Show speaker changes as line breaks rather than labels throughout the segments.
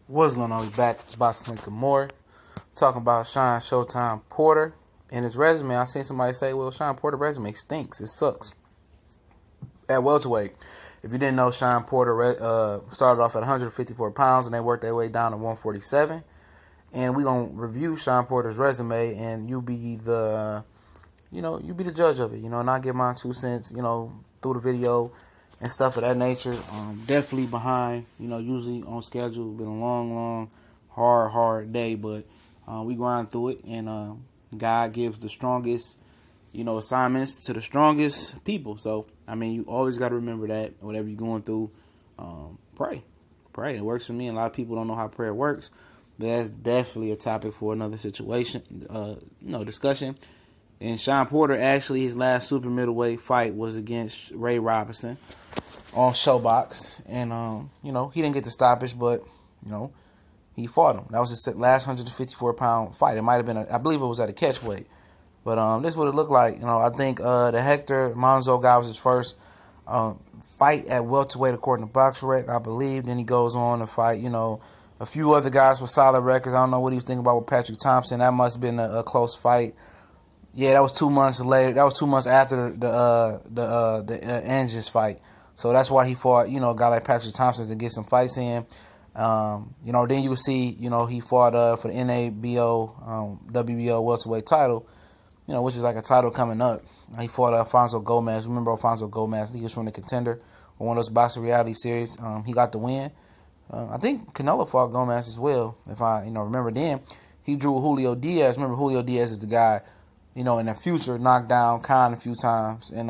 What's going on? We back. It's Boxing More. Talking about Shawn Showtime Porter and his resume. I seen somebody say, well, Shawn Porter's resume stinks. It sucks. At welterweight, if you didn't know, Shawn Porter started off at 154 pounds and they worked their way down to 147. And we're going to review Shawn Porter's resume, and you be the judge of it, and I give my 2 cents, through the video and stuff of that nature. Definitely behind, usually on schedule. Been a long, hard day, but we grind through it, and God gives the strongest, assignments to the strongest people. So, you always got to remember that whatever you're going through, pray. It works for me, and a lot of people don't know how prayer works, but that's definitely a topic for another situation, discussion. And Shawn Porter, actually, his last super middleweight fight was against Ray Robinson on Showbox. And, he didn't get the stoppage, but, he fought him. That was his last 154-pound fight. It might have been, I believe it was at a catch weight. But this is what it looked like. I think the Hector Monzo guy was his first fight at welterweight, according to BoxRec, I believe. Then he goes on to fight, a few other guys with solid records. I don't know what he was thinking about with Patrick Thompson. That must have been a close fight. Yeah, that was 2 months later. That was 2 months after the Engines fight. So that's why he fought, a guy like Patrick Thompson to get some fights in. Then you will see, he fought for the NABO, WBO welterweight title, which is like a title coming up. He fought Alfonso Gomez. Remember Alfonso Gomez? He was from the Contender, or one of those boxing reality series. He got the win. I think Canelo fought Gomez as well, if I remember. Then he drew Julio Diaz. Remember, Julio Diaz is the guy, in the future, knocked down Khan a few times. And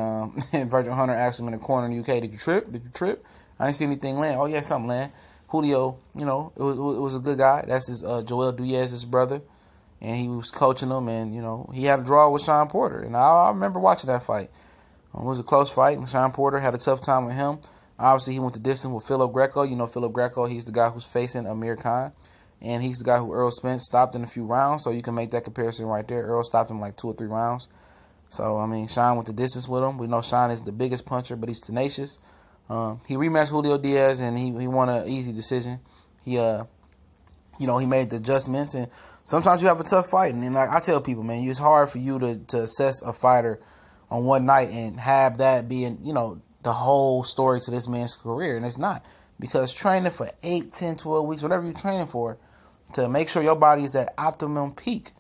Virgil Hunter asked him in the corner in the UK, did you trip? I didn't see anything land. Oh, yeah, something land. Julio, it was a good guy. That's his Joel Diaz's brother. And he was coaching him, and, he had a draw with Shawn Porter. And I remember watching that fight. It was a close fight, and Shawn Porter had a tough time with him. Obviously, he went the distance with Philip Greco. Philip Greco, he's the guy who's facing Amir Khan. And he's the guy who Earl Spence stopped in a few rounds. So you can make that comparison right there. Earl stopped him like 2 or 3 rounds. So, Shawn went the distance with him. We know Shawn is the biggest puncher, but he's tenacious. He rematched Julio Diaz, and he won an easy decision. He made the adjustments. And sometimes you have a tough fight. And like I tell people, man, it's hard for you to assess a fighter on one night and have that being, the whole story to this man's career. And it's not. Because training for 8, 10, 12 weeks, whatever you're training for, to make sure your body is at optimum peak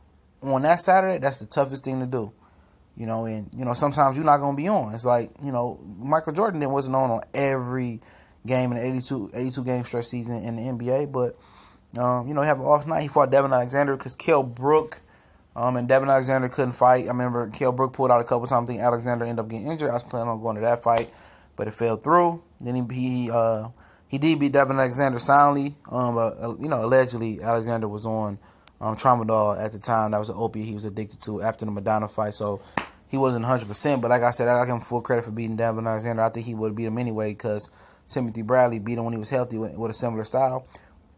on that Saturday, that's the toughest thing to do. And sometimes you're not going to be on. It's like, Michael Jordan wasn't on every game in the 82 game stretch season in the NBA. But, he have an off night. He fought Devin Alexander because Kell Brook and Devin Alexander couldn't fight. I remember Kell Brook pulled out a couple times. I think Alexander ended up getting injured. I was planning on going to that fight, but it fell through. Then he did beat Devin Alexander soundly. Allegedly Alexander was on Tramadol at the time. That was an opiate he was addicted to after the Madonna fight. So he wasn't 100%. But like I said, I give him full credit for beating Devin Alexander. I think he would have beat him anyway because Timothy Bradley beat him when he was healthy with a similar style.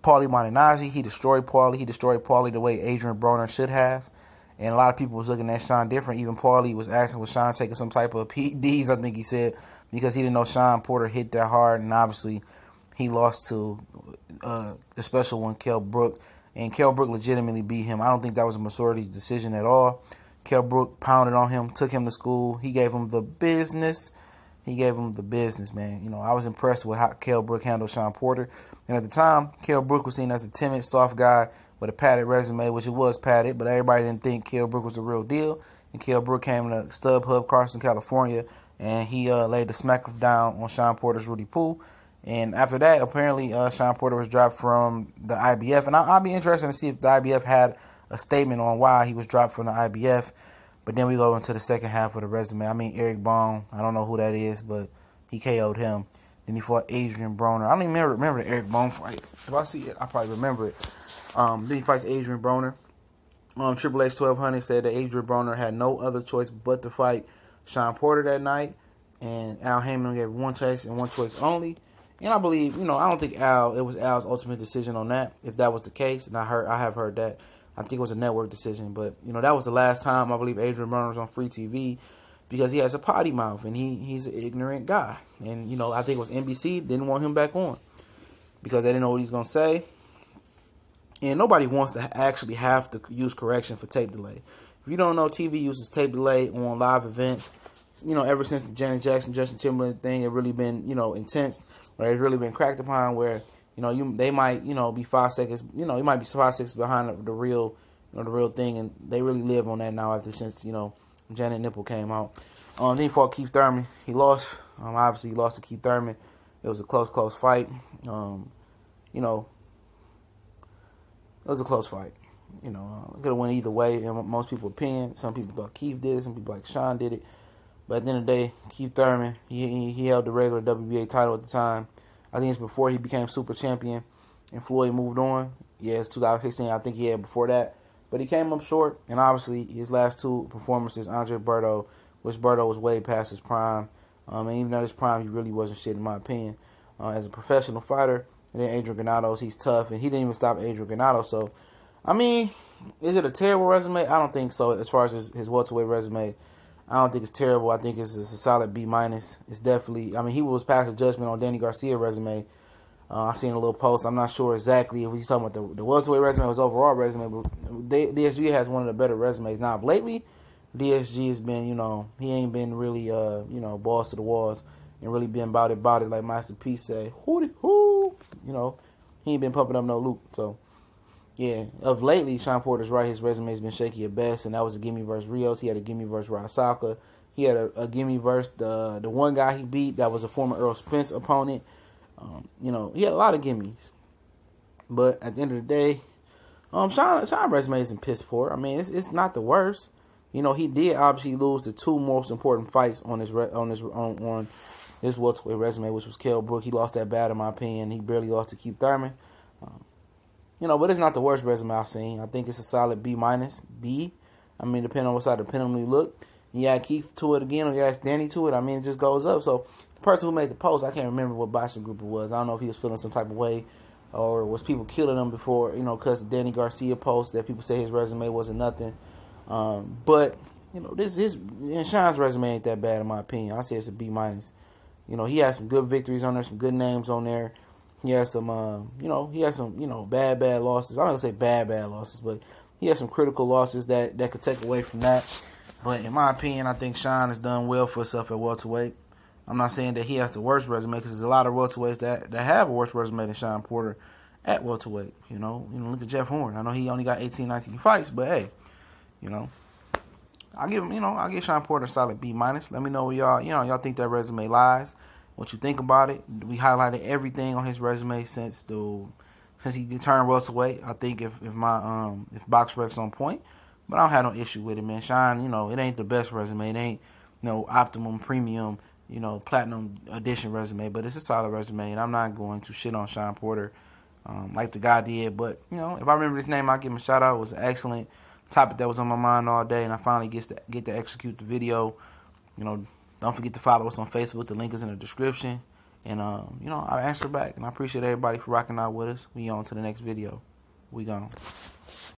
Paulie Malignaggi, he destroyed Paulie. He destroyed Paulie the way Adrien Broner should have. And a lot of people was looking at Shawn different. Even Paulie was asking, was Shawn taking some type of PEDs, I think he said, because he didn't know Shawn Porter hit that hard. And obviously, he lost to the special one, Kell Brook. And Kell Brook legitimately beat him. I don't think that was a majority decision at all. Kell Brook pounded on him, took him to school. He gave him the business. Man. I was impressed with how Kell Brook handled Shawn Porter. And at the time, Kell Brook was seen as a timid, soft guy with a padded resume, which it was padded, but everybody didn't think Kell Brook was the real deal. And Kell Brook came to StubHub, Carson, California, and he laid the smack down on Shawn Porter's Rudy Poo. And after that, apparently, Shawn Porter was dropped from the IBF. And I'll be interested to see if the IBF had a statement on why he was dropped from the IBF. But then we go into the second half of the resume. Eric Bone, I don't know who that is, but he KO'd him. Then he fought Adrien Broner. I don't even remember the Eric Bone fight. If I see it, I probably remember it. Then he fights Adrien Broner. Triple H 1200 said that Adrien Broner had no other choice but to fight Shawn Porter that night. And Al Heyman gave one choice and one choice only. And I believe, I don't think it was Al's ultimate decision on that, if that was the case. And I have heard that. I think it was a network decision. But, that was the last time I believe Adrien Broner was on free TV because he has a potty mouth and he's an ignorant guy. And, I think it was NBC didn't want him back on because they didn't know what he's going to say. And nobody wants to actually have to use correction for tape delay. If you don't know, TV uses tape delay on live events. You know, ever since the Janet Jackson, Justin Timberlake thing, it really been, you know, intense. Where it's really been cracked upon. Where, you know, they might, you know, be 5 seconds. You know, you might be 5 seconds behind the real, you know, the real thing, and they really live on that now since, you know, Janet Nipple came out. Then he fought Keith Thurman. He lost. Obviously, he lost to Keith Thurman. It was a close fight. You know, it was a close fight. You know, it could have went either way. In most people's opinion, some people thought Keith did it. Some people like Shawn did it. But at the end of the day, Keith Thurman, he held the regular WBA title at the time. I think it's before he became super champion and Floyd moved on. Yeah, it's 2016. I think he had before that. But he came up short. And obviously, his last two performances, Adrien Broner, which Broner was way past his prime. And even at his prime, he really wasn't shit, in my opinion. As a professional fighter, and then Adrien Granados, he's tough. And he didn't even stop Adrien Granados. So, I mean, is it a terrible resume? I don't think so. As far as his welterweight resume, I don't think it's terrible. I think it's a solid B-. It's definitely, I mean, he was past the judgment on Danny Garcia's resume. I seen a little post. I'm not sure exactly if he's talking about the welterweight resume or his overall resume, but DSG has one of the better resumes. Now, lately, DSG has been, you know, he ain't been really, you know, balls to the walls and really been about it like Master P say. Hoo-dee-hoo! You know, he ain't been pumping up no loot. So, yeah, of lately, Shawn Porter's right. His resume has been shaky at best, and that was a gimme versus Rios. He had a gimme versus Rasaka. He had a gimme versus the one guy he beat that was a former Earl Spence opponent. You know, he had a lot of gimmies. But at the end of the day, Shawn's resume isn't piss poor. I mean, it's not the worst. You know, he did obviously lose the two most important fights on his welterweight resume, which was Kell Brook. He lost that bad, in my opinion. He barely lost to Keith Thurman. You know, but it's not the worst resume I've seen. I think it's a solid B-. B. I mean, depending on what side of the pendulum you look. You add Keith to it again, or you add Danny to it. I mean, it just goes up. So the person who made the post, I can't remember what boxing group it was. I don't know if he was feeling some type of way, or was people killing him before, you know, because Danny Garcia post that people say his resume wasn't nothing. But you know, Shawn's resume ain't that bad, in my opinion. I say it's a B-. You know, he has some good victories on there, some good names on there. He has some, you know, bad losses. I'm not gonna say bad losses, but he has some critical losses that could take away from that. But in my opinion, I think Shawn has done well for himself at welterweight. I'm not saying that he has the worst resume, because there's a lot of welterweights that have a worse resume than Shawn Porter at welterweight. You know, look at Jeff Horn. I know he only got 18, 19 fights, but hey, you know, I'll give Shawn Porter a solid B-. Let me know where y'all think that resume lies. What you think about it? We highlighted everything on his resume since he turned welterweight. I think if BoxRec's on point, but I don't have no issue with it, man. Shawn, you know, it ain't the best resume. It ain't no optimum premium, you know, platinum edition resume, but it's a solid resume, and I'm not going to shit on Shawn Porter like the guy did. But you know, if I remember his name, I'll give him a shout out. It was an excellent topic that was on my mind all day, and I finally get to execute the video. You know, don't forget to follow us on Facebook. The link is in the description. And, you know, I'll answer back. And I appreciate everybody for rocking out with us. We on to the next video. We gone.